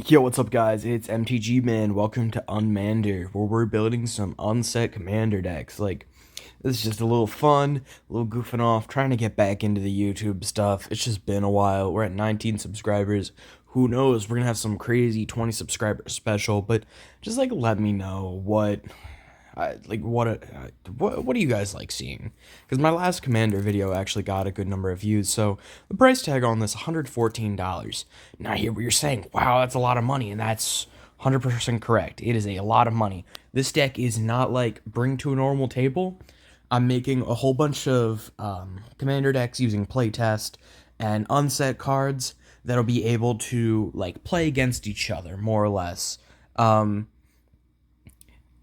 Yo, what's up, guys? It's MTG Man. Welcome to Un-mmander, where we're building some unset commander decks. This is just a little fun, a little goofing off, trying to get back into the YouTube stuff. It's just been a while. We're at 19 subscribers. Who knows? We're gonna have some crazy 20 subscriber special, but just let me know what do you guys like seeing? Because my last commander video actually got a good number of views, so the price tag on this $114. Now I hear what you're saying. Wow, that's a lot of money, and that's 100% correct. It is a lot of money. This deck is not like bring to a normal table. I'm making a whole bunch of commander decks using playtest and unset cards that'll be able to play against each other more or less.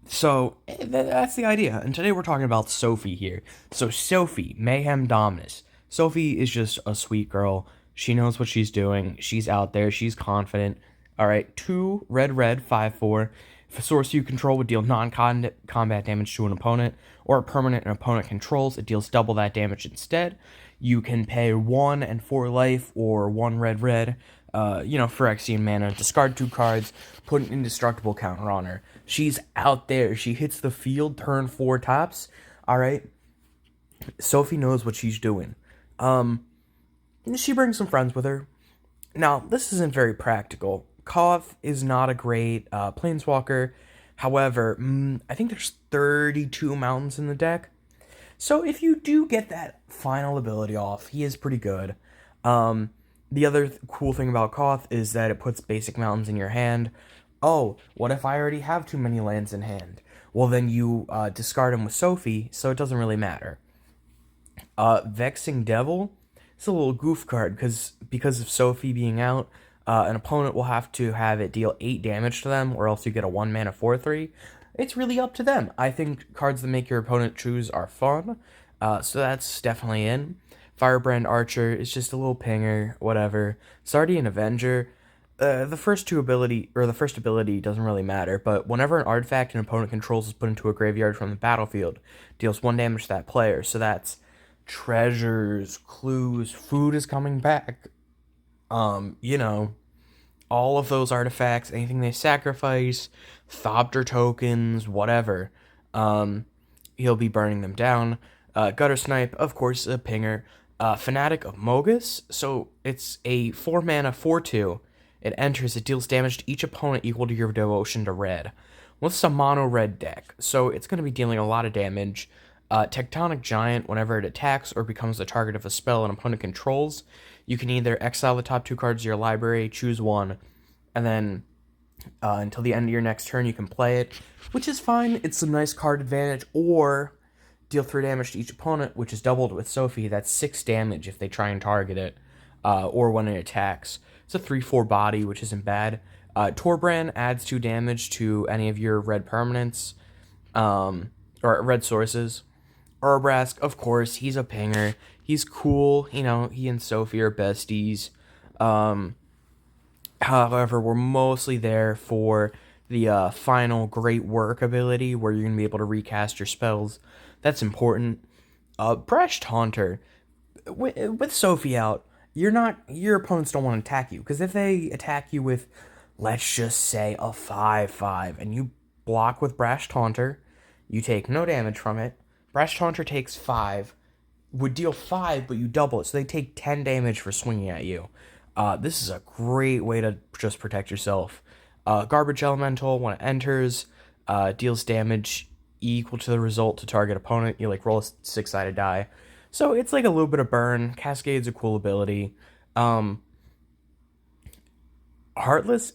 So that's the idea. And today we're talking about Sophie here. So Sophie, Mayhem Dominus. Sophie is just a sweet girl. She knows what she's doing. She's out there. She's confident. All right, 2 red, 5/4. If a source you control would deal non-combat damage to an opponent or a permanent an opponent controls, it deals double that damage instead. You can pay 1 and 4 life or 1 red, Phyrexian mana, discard 2 cards, put an indestructible counter on her. She's out there. She hits the field, turn 4 tops. All right. Sophie knows what she's doing. She brings some friends with her. Now, this isn't very practical. Koth is not a great planeswalker. However, I think there's 32 mountains in the deck. So if you do get that final ability off, he is pretty good. The other cool thing about Koth is that it puts basic mountains in your hand. Oh, what if I already have too many lands in hand? Well, then you discard them with Sophie, so it doesn't really matter. Vexing Devil, it's a little goof card, because of Sophie being out, an opponent will have to have it deal 8 damage to them, or else you get a 1-mana 4/3. It's really up to them. I think cards that make your opponent choose are fun, so that's definitely in. Firebrand Archer is just a little pinger, whatever. Sardian Avenger, the first ability doesn't really matter, but whenever an artifact an opponent controls is put into a graveyard from the battlefield, deals 1 damage to that player. So that's treasures, clues, food is coming back. All of those artifacts, anything they sacrifice, Thopter tokens, whatever, he'll be burning them down. Guttersnipe, of course, a pinger. Fanatic of Mogis, so it's a 4-mana 4/2. It enters, it deals damage to each opponent equal to your devotion to red. Well, this is a mono-red deck, so it's going to be dealing a lot of damage. Tectonic Giant, whenever it attacks or becomes the target of a spell an opponent controls, you can either exile the top 2 cards of your library, choose one, and then until the end of your next turn you can play it, which is fine. It's some nice card advantage, or deal 3 damage to each opponent, which is doubled with Sophie. That's 6 damage if they try and target it, or when it attacks. It's a 3/4 body, which isn't bad. Torbran adds 2 damage to any of your red permanents, or red sources. Urabrask, of course, he's a pinger. He's cool. He and Sophie are besties. However, we're mostly there for the final great work ability, where you're going to be able to recast your spells. That's important. Brash Taunter, with Sophie out, your opponents don't want to attack you, because if they attack you with, let's just say, a 5/5, and you block with Brash Taunter, you take no damage from it. Brash Taunter takes 5, would deal 5, but you double it, so they take 10 damage for swinging at you. This is a great way to just protect yourself. Garbage Elemental, when it enters, deals damage equal to the result to target opponent. You roll a 6-sided die. So it's a little bit of burn. Cascade's a cool ability. Heartless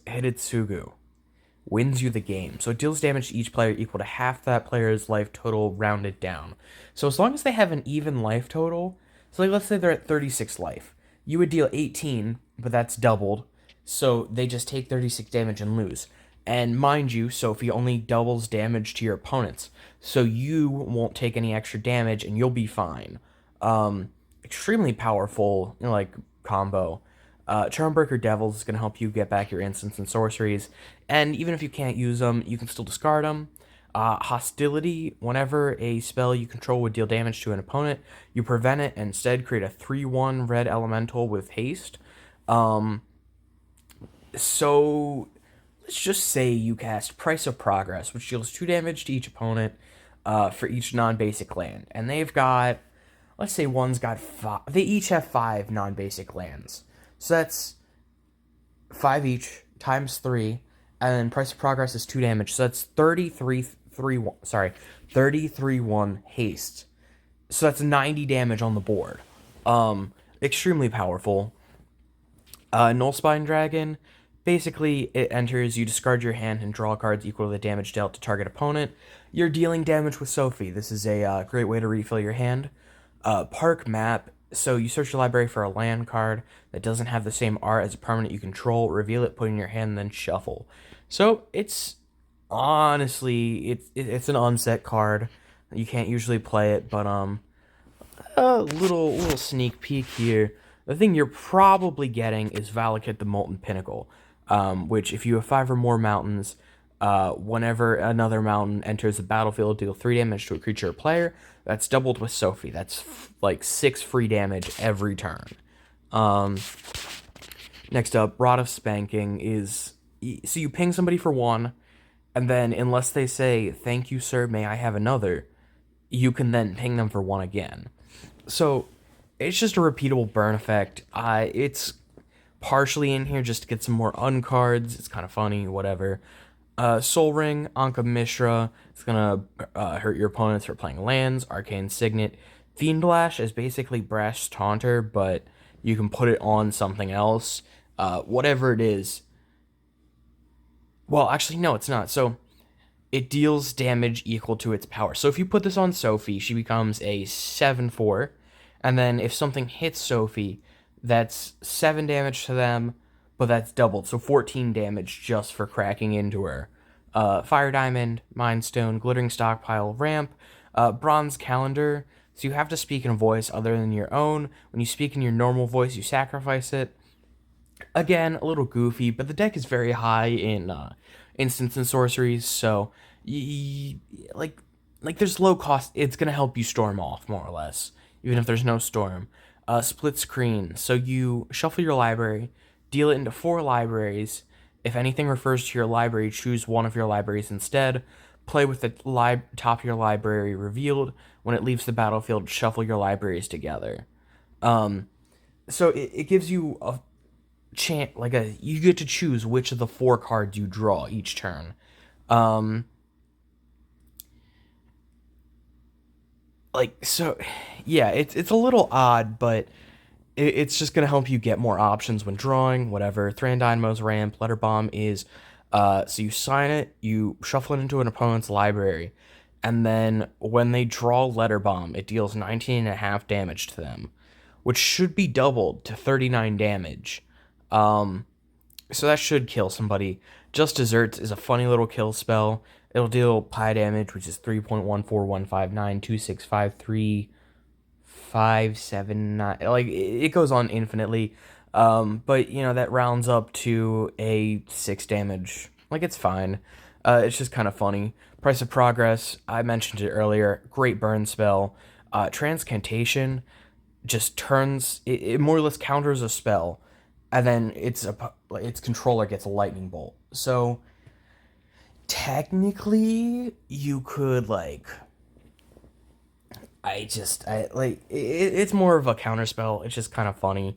Hidetsugu wins you the game. So it deals damage to each player equal to half that player's life total rounded down. So as long as they have an even life total, so let's say they're at 36 life, you would deal 18, but that's doubled. So they just take 36 damage and lose. And mind you, Sophie only doubles damage to your opponents, so you won't take any extra damage and you'll be fine. Extremely powerful, combo. Charmbreaker Devils is going to help you get back your instants and sorceries, and even if you can't use them, you can still discard them. Hostility, whenever a spell you control would deal damage to an opponent, you prevent it and instead create a 3/1 red elemental with haste. So let's just say you cast Price of Progress, which deals 2 damage to each opponent for each non-basic land. And they've got, let's say one's got 5. They each have 5 non-basic lands. So that's 5 each times 3. And then Price of Progress is 2 damage. So that's 33-1 haste. So that's 90 damage on the board. Extremely powerful. Knollspine Dragon, basically it enters, you discard your hand and draw cards equal to the damage dealt to target opponent. You're dealing damage with Sophie. This is a great way to refill your hand. Park Map, so you search your library for a land card that doesn't have the same art as a permanent you control, reveal it, put it in your hand, and then shuffle. So it's honestly, it's an unset card. You can't usually play it, but a little sneak peek here. The thing you're probably getting is Valakut the Molten Pinnacle, which if you have 5 or more mountains, whenever another mountain enters the battlefield, deal 3 damage to a creature or player. That's doubled with Sophie. That's like 6 free damage every turn. Next up, Rod of Spanking is, so you ping somebody for 1, and then unless they say, "Thank you, sir, may I have another," you can then ping them for 1 again. So it's just a repeatable burn effect. It's partially in here just to get some more uncards. It's kind of funny, whatever. Soul Ring, Ankh of Mishra. It's gonna hurt your opponents for playing lands. Arcane Signet. Fiendlash is basically Brash Taunter, but you can put it on something else. Whatever it is. Well, actually, no, it's not. So it deals damage equal to its power. So if you put this on Sophie, she becomes a 7/4. And then if something hits Sophie, that's 7 damage to them, but that's doubled. So 14 damage just for cracking into her. Fire Diamond, Mind Stone, Glittering Stockpile, Ramp, Bronze Calendar. So you have to speak in a voice other than your own. When you speak in your normal voice, you sacrifice it. Again, a little goofy, but the deck is very high in instants and sorceries, so like there's low cost. It's gonna help you storm off more or less, even if there's no storm. Split screen. So you shuffle your library, deal it into 4 libraries. If anything refers to your library, choose one of your libraries instead. Play with the top of your library revealed. When it leaves the battlefield, shuffle your libraries together. So it gives you a chance, you get to choose which of the 4 cards you draw each turn. So yeah, it's a little odd, but it's just gonna help you get more options when drawing, whatever. Thran Dynamo's Ramp. Letter Bomb is so you sign it, you shuffle it into an opponent's library, and then when they draw Letter Bomb, it deals 19.5 damage to them, which should be doubled to 39 damage. So that should kill somebody. Just Desserts is a funny little kill spell. It'll deal pie damage, which is 3.14159265357. Like, it goes on infinitely. But, that rounds up to a 6 damage. Like, it's fine. It's just kind of funny. Price of Progress, I mentioned it earlier. Great burn spell. Transcantation just turns, it more or less counters a spell, and then its controller gets a lightning bolt. So technically you could it's more of a counter spell. It's just kind of funny.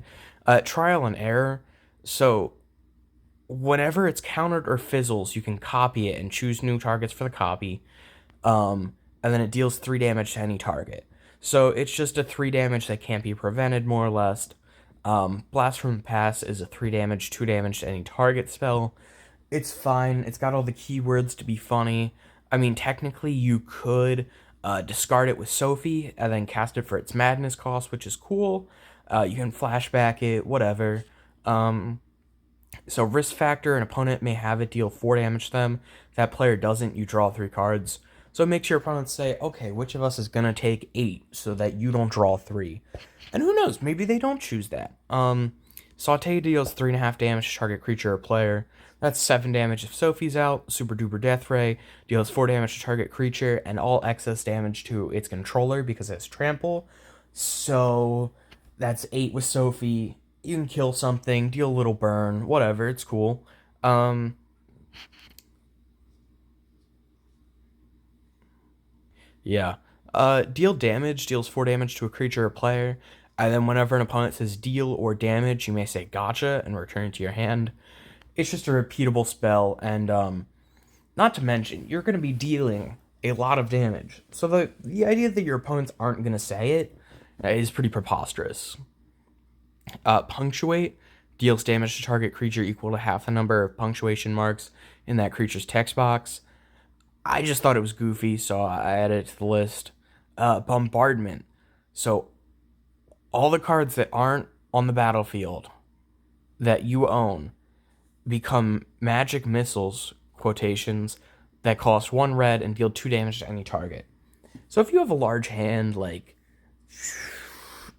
Trial and Error. So whenever it's countered or fizzles, you can copy it and choose new targets for the copy. And then it deals 3 damage to any target. So it's just a 3 damage that can't be prevented, more or less. Blast from the Past is a 3 damage, 2 damage to any target spell. It's fine. It's got all the keywords to be funny. I mean, technically, you could discard it with Sophie and then cast it for its madness cost, which is cool. You can flashback it, whatever. So risk factor, an opponent may have it deal 4 damage to them. If that player doesn't, you draw 3 cards. So it makes your opponents say, okay, which of us is going to take 8 so that you don't draw 3? And who knows, maybe they don't choose that. Sauté deals 3.5 damage to target creature or player. That's 7 damage if Sophie's out. Super-Duper Death Ray deals 4 damage to target creature and all excess damage to its controller because it's trample. So that's 8 with Sophie, You can kill something, deal a little burn, whatever, it's cool. Um, yeah. Deal damage, deals 4 damage to a creature or player, and then whenever an opponent says deal or damage, you may say gotcha and return it to your hand. It's just a repeatable spell, and not to mention, you're going to be dealing a lot of damage. So the idea that your opponents aren't going to say it is pretty preposterous. Punctuate deals damage to target creature equal to half the number of punctuation marks in that creature's text box. I just thought it was goofy, so I added it to the list. Bombardment. So all the cards that aren't on the battlefield that you own become magic missiles, quotations, that cost 1 red and deal 2 damage to any target. So if you have a large hand, like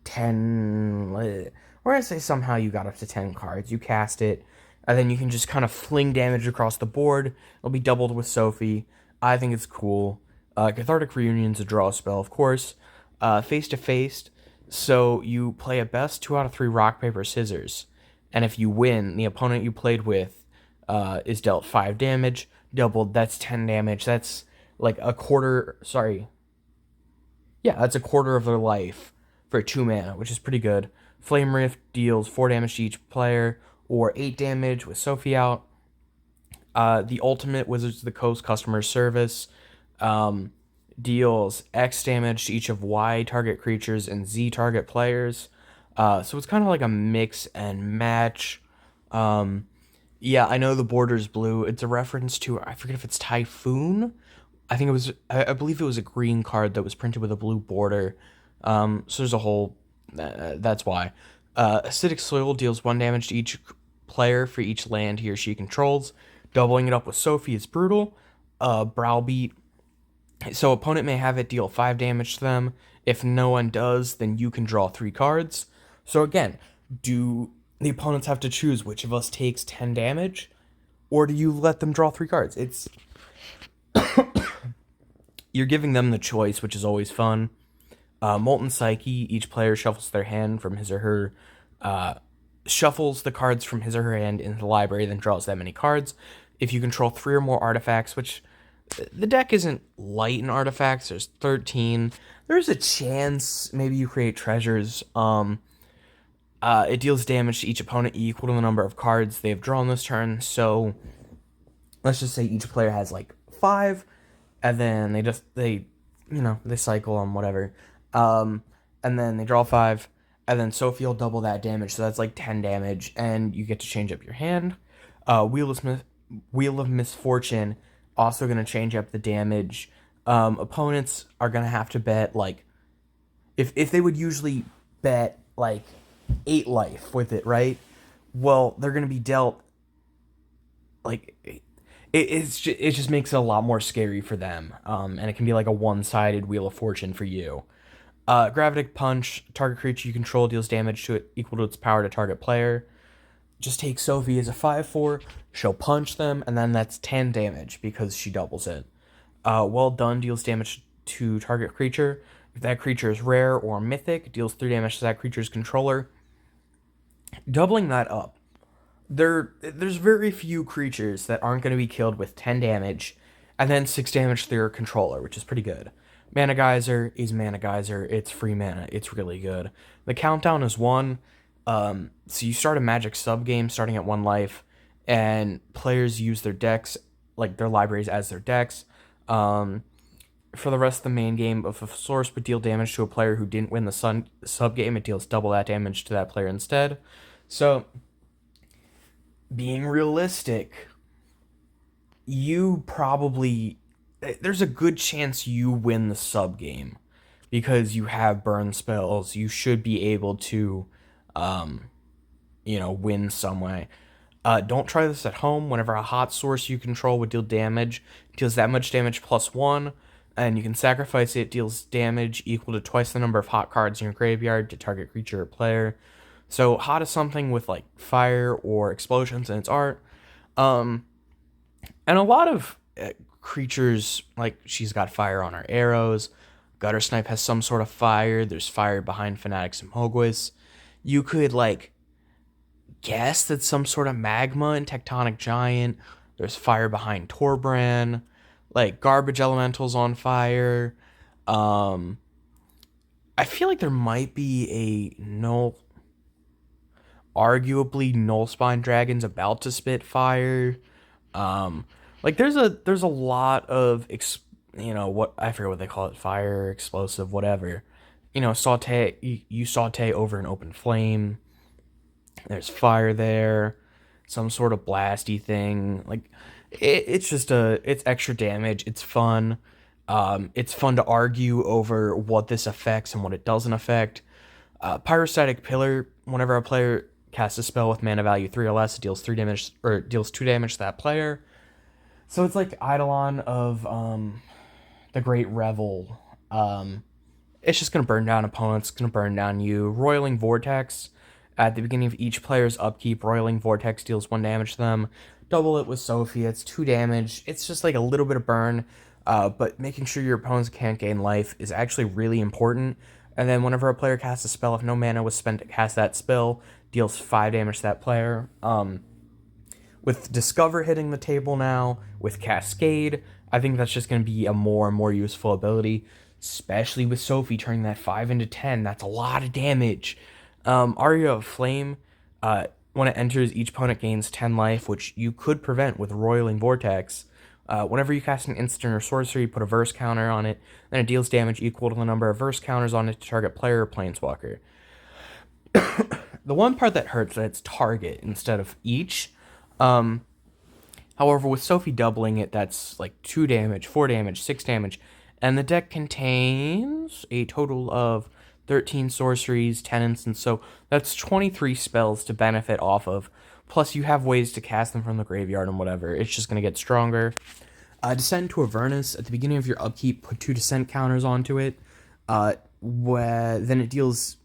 10, or I say somehow you got up to 10 cards, you cast it, and then you can just kind of fling damage across the board. It'll be doubled with Sophie. I think it's cool. Cathartic Reunion's a draw spell, of course. Face to face, so you play a best 2 out of 3 rock, paper, scissors. And if you win, the opponent you played with is dealt 5 damage. Doubled, that's 10 damage. That's like a quarter, sorry. Yeah, that's a quarter of their life for 2 mana, which is pretty good. Flame Rift deals 4 damage to each player, or 8 damage with Sophie out. The ultimate Wizards of the Coast customer service deals X damage to each of Y target creatures and Z target players. So it's kind of like a mix and match. Yeah, I know the border's blue. It's a reference to, I forget if it's Typhoon. I believe it was a green card that was printed with a blue border. So there's a whole, that's why. Acidic Soil deals 1 damage to each player for each land he or she controls. Doubling it up with Sophie is brutal. Browbeat. So opponent may have it deal 5 damage to them. If no one does, then you can draw 3 cards. So again, do the opponents have to choose which of us takes 10 damage? Or do you let them draw 3 cards? It's you're giving them the choice, which is always fun. Molten Psyche, each player shuffles their hand from his or her shuffles the cards from his or her hand into the library, then draws that many cards. If you control 3 or more artifacts, which the deck isn't light in artifacts, there's 13. There's a chance maybe you create treasures. It deals damage to each opponent equal to the number of cards they've drawn this turn. So let's just say each player has like 5, and then they cycle on whatever. And then they draw 5, and then Sophie will double that damage, so that's like 10 damage, and you get to change up your hand. Wheel of Misfortune, also going to change up the damage. Opponents are going to have to bet, like, if they would usually bet, like, 8 life with it, right? Well, they're going to be dealt, like, it just makes it a lot more scary for them. And it can be like a one-sided Wheel of Fortune for you. Gravitic Punch, target creature you control deals damage to it equal to its power to target player. Just take Sophie as a 5/4, she'll punch them, and then that's 10 damage because she doubles it. Well Done deals damage to target creature. If that creature is rare or mythic, deals 3 damage to that creature's controller. Doubling that up, there's very few creatures that aren't going to be killed with 10 damage, and then 6 damage to their controller, which is pretty good. Mana Geyser is Mana Geyser. It's free mana. It's really good. The countdown is 1. So you start a Magic sub-game starting at 1 life, and players use their decks, like their libraries as their decks. For the rest of the main game, if a source would deal damage to a player who didn't win the sub-game, it deals double that damage to that player instead. So, being realistic, there's a good chance you win the sub-game because you have burn spells. You should be able to win some way. Don't try this at home. Whenever a hot source you control would deal damage, it deals that much damage +1, and you can sacrifice it. Deals damage equal to twice the number of hot cards in your graveyard to target creature or player. So hot is something with like fire or explosions in its art. And a lot of creatures, like she's got fire on her arrows. Guttersnipe has some sort of fire. There's fire behind Fanatics of Mogis. You could like guess that's some sort of magma in Tectonic Giant. There's fire behind Torbran, like garbage elementals on fire. Um, I feel like there might be a arguably Knollspine Dragon's about to spit fire. Um, like there's a lot of what I forget what they call it, fire, explosive, whatever. Sauté, you saute over an open flame. There's fire there, some sort of blasty thing. Like it's extra damage. It's fun. It's fun to argue over what this affects and what it doesn't affect. Pyrostatic Pillar. Whenever a player casts a spell with mana value 3 or less, it deals 3 damage or deals 2 damage to that player. So it's like Eidolon of the Great Revel. It's just gonna burn down opponents. It's gonna burn down you. Roiling Vortex. At the beginning of each player's upkeep, Roiling Vortex deals 1 damage to them. Double it with Sophie, it's 2 damage. It's just like a little bit of burn, but making sure your opponents can't gain life is actually really important. And then whenever a player casts a spell, if no mana was spent to cast that spell, deals 5 damage to that player. With Discover hitting the table now, with Cascade, I think that's just going to be a more and more useful ability, especially with Sophie turning that 5 into 10. That's a lot of damage. Aria of Flame, when it enters, each opponent gains 10 life, which you could prevent with Roiling Vortex. Whenever you cast an instant or sorcery, put a verse counter on it, then it deals damage equal to the number of verse counters on it to target player or planeswalker. The one part that hurts that it's target instead of each. However, with Sophie doubling it, that's like 2 damage, 4 damage, 6 damage, and the deck contains a total of 13 sorceries, 10 instants, so that's 23 spells to benefit off of. Plus, you have ways to cast them from the graveyard and whatever. It's just going to get stronger. Descent into Avernus. At the beginning of your upkeep, put 2 descent counters onto it. Then it deals...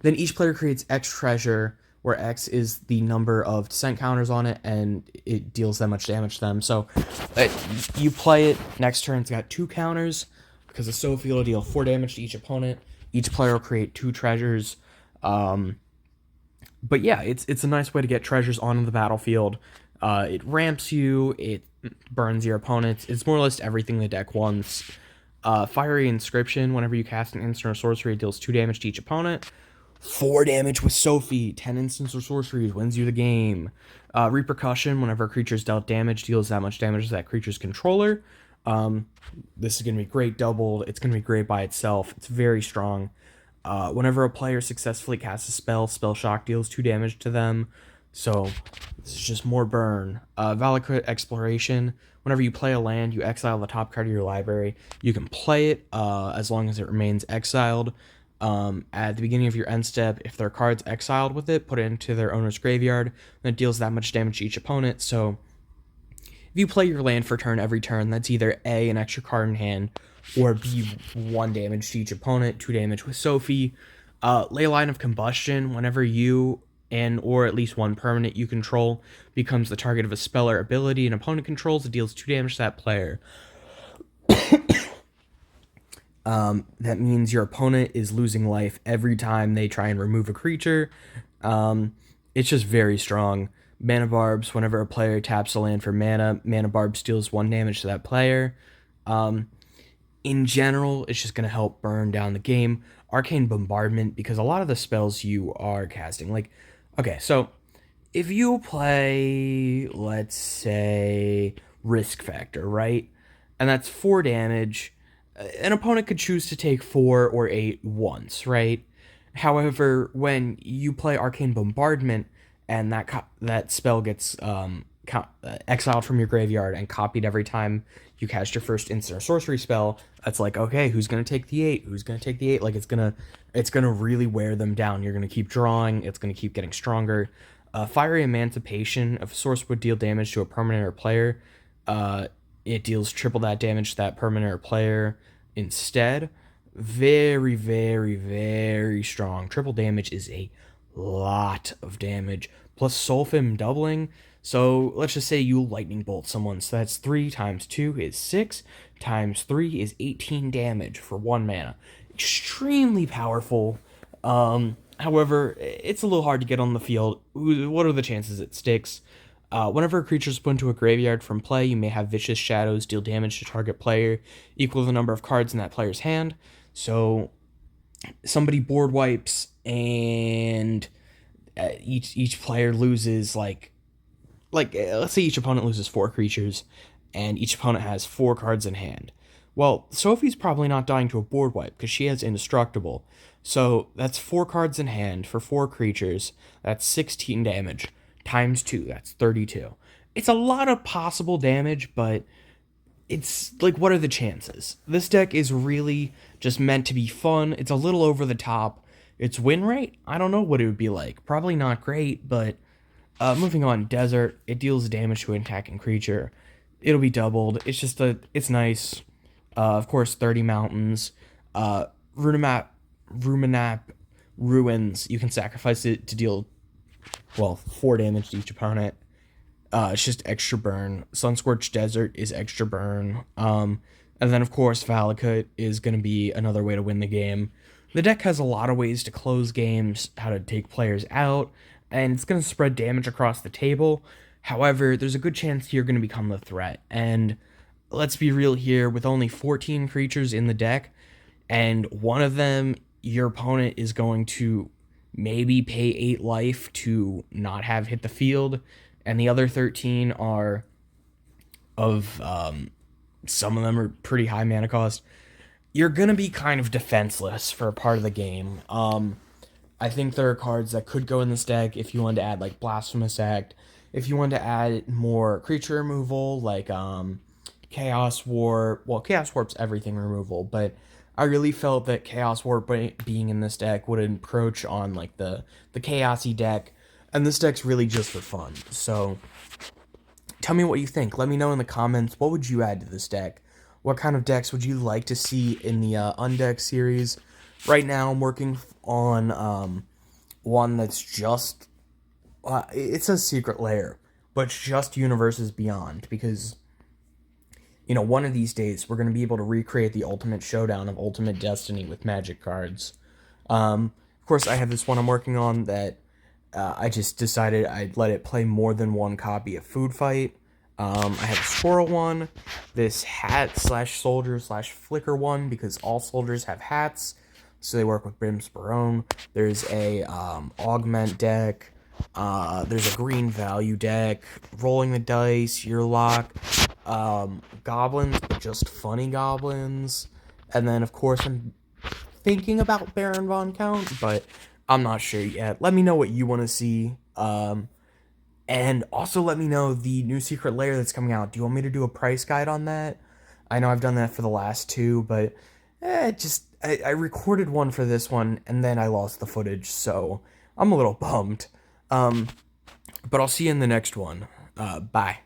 Then each player creates X treasure, where X is the number of descent counters on it, and it deals that much damage to them. So, you play it, next turn it's got 2 counters, because the Sophie will deal 4 damage to each opponent. Each player will create 2 treasures. But yeah, it's a nice way to get treasures onto the battlefield. It ramps you, it burns your opponents. It's more or less everything the deck wants. Fiery Inscription, whenever you cast an instant or sorcery, it deals 2 damage to each opponent. 4 damage with Sophie, 10 instants or sorceries, wins you the game. Repercussion, whenever a creature's dealt damage, deals that much damage to that creature's controller. This is going to be great doubled. It's going to be great by itself. It's very strong. Whenever a player successfully casts a spell, Spell Shock deals 2 damage to them. So, this is just more burn. Valakut Exploration. Whenever you play a land, you exile the top card of your library. You can play it as long as it remains exiled. At the beginning of your end step, if their card's exiled with it, put it into their owner's graveyard. And it deals that much damage to each opponent. So, if you play your land for turn every turn, that's either A, an extra card in hand, or B, 1 damage to each opponent, 2 damage with Sophie. Ley Line of Combustion, whenever you and or at least one permanent you control becomes the target of a spell or ability an opponent controls, it deals 2 damage to that player. That means your opponent is losing life every time they try and remove a creature. It's just very strong. Mana Barbs, whenever a player taps a land for mana, Mana Barbs deals 1 damage to that player. In general, it's just going to help burn down the game. Arcane Bombardment, because a lot of the spells you are casting, like, okay, so if you play, let's say, Risk Factor, right? And that's 4 damage. An opponent could choose to take 4 or 8 once, right? However, when you play Arcane Bombardment and that spell gets exiled from your graveyard and copied every time you cast your first instant or sorcery spell, that's like, okay, who's gonna take the 8? Who's gonna take the 8? Like, it's gonna really wear them down. You're gonna keep drawing. It's gonna keep getting stronger. Fiery Emancipation. If a source would deal damage to a permanent or player, it deals triple that damage to that permanent or player instead. Very, very, very strong. Triple damage is a lot of damage. Plus Solphim doubling. So let's just say you lightning bolt someone. So that's 3 times 2 is 6 times 3 is 18 damage for 1 mana. Extremely powerful. However, it's a little hard to get on the field. What are the chances it sticks? Whenever a creature is put into a graveyard from play, you may have Vicious Shadows deal damage to target player equal to the number of cards in that player's hand. So somebody board wipes and each player loses let's say each opponent loses 4 creatures and each opponent has 4 cards in hand. Well, Sophie's probably not dying to a board wipe because she has Indestructible. So that's 4 cards in hand for 4 creatures. That's 16 damage times 2. That's 32. It's a lot of possible damage, but it's like, what are the chances? This deck is really just meant to be fun. It's a little over the top. Its win rate, I don't know what it would be like. Probably not great, but moving on. Desert, it deals damage to an attacking creature. It'll be doubled. It's nice. Of course, 30 mountains. Ruminap Ruins, you can sacrifice it to deal, 4 damage to each opponent. It's just extra burn. Sunscorched Desert is extra burn. And then, of course, Valakut is going to be another way to win the game. The deck has a lot of ways to close games, how to take players out, and it's going to spread damage across the table. However, there's a good chance you're going to become the threat. And let's be real here, with only 14 creatures in the deck, and one of them, your opponent is going to maybe pay 8 life to not have hit the field, and the other 13 are some of them are pretty high mana cost. You're going to be kind of defenseless for a part of the game. I think there are cards that could go in this deck if you wanted to add, like, Blasphemous Act. If you wanted to add more creature removal, like Chaos Warp. Well, Chaos Warp's everything removal, but I really felt that Chaos Warp being in this deck would encroach on, like, the Chaosy deck, and this deck's really just for fun. So tell me what you think. Let me know in the comments. What would you add to this deck? What kind of decks would you like to see in the Undeck series? Right now, I'm working on one that's just... it's a Secret Lair, but it's just Universes Beyond, because, one of these days, we're going to be able to recreate the Ultimate Showdown of Ultimate Destiny with Magic cards. Of course, I have this one I'm working on that I just decided I'd let it play more than one copy of Food Fight. I have a Squirrel one, this hat/soldier/flicker one, because all soldiers have hats, so they work with Brim's Barone. There's a Augment deck. There's a green value deck, Rolling the Dice, Yearlock, Goblins, but just funny goblins. And then, of course, I'm thinking about Baron Von Count, but I'm not sure yet. Let me know what you want to see. And also let me know the new Secret Lair that's coming out. Do you want me to do a price guide on that? I know I've done that for the last 2, but I recorded one for this one, and then I lost the footage, so I'm a little bummed. But I'll see you in the next one. Bye.